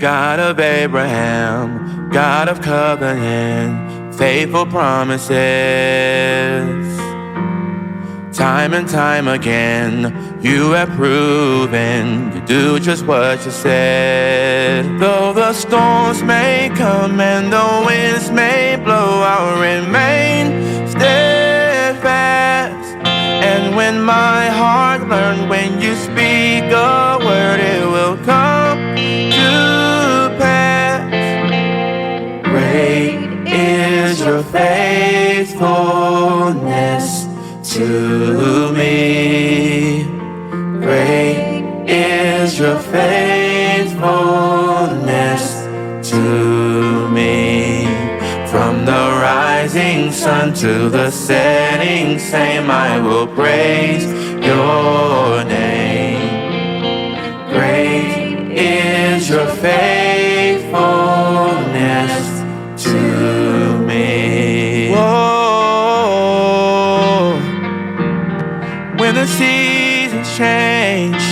God of Abraham, God of covenant, faithful promises. Time and time again, you have proven to do just what you said. Though the storms may come and the winds may blow, I'll remain steadfast. And when my heart learned, when you speak a word, it will come to pass. Great is your faithfulness to me. Great is your faithfulness to me. From the rising sun to the setting same, I will praise your name. Great is your faithfulness to me. Whoa. When the seasons change,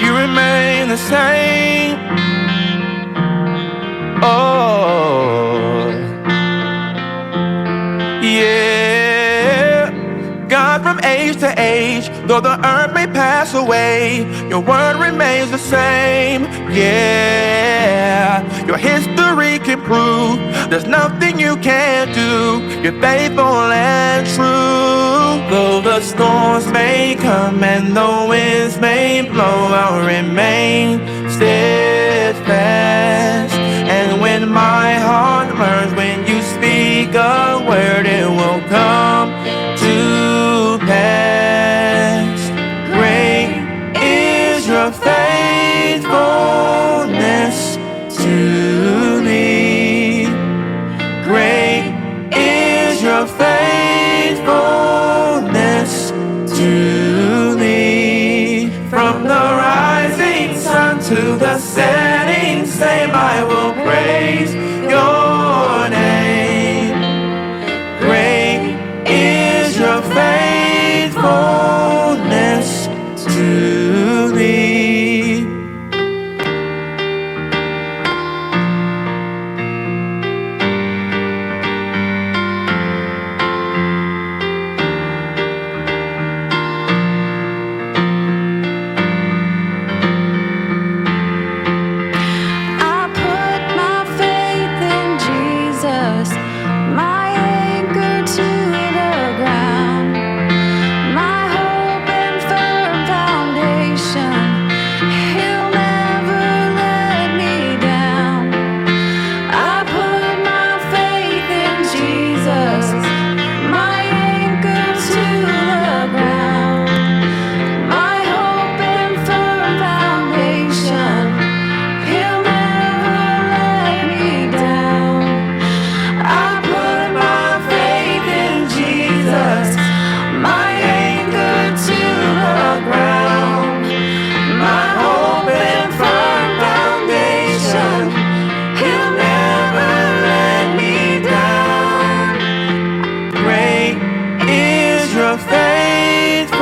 you remain the same. Oh, yeah. God, from age to age, though the earth may pass away, your word remains the same. Yeah, your history can prove there's nothing you can't do. You're faithful and true. Though the storms may come and the winds may blow, I'll remain steadfast. And when my heart learns, when you speak a word, it will come to pass. Great is your faithfulness to me. Great is your faithfulness to me. From the rising sun to the setting same, I will praise your name. Great is your faithfulness to me.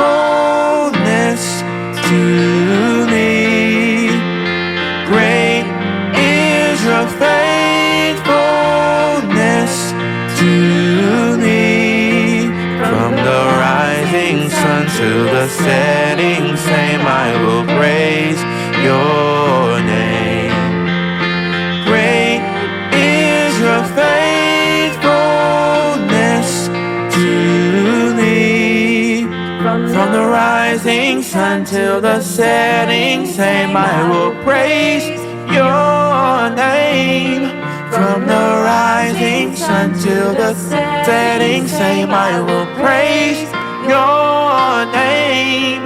Faithfulness to me. Great is your faithfulness to me. From the rising sun to the setting same, I will praise your name. Great is your faithfulness to me. From the rising sun till the setting same, I will praise your name. From the rising sun till the setting same, I will praise your name.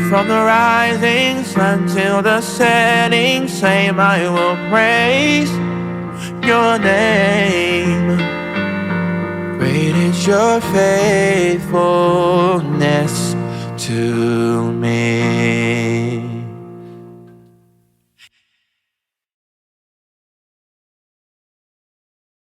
From the rising sun till the setting same, I will praise your name. Great is your faithfulness to me.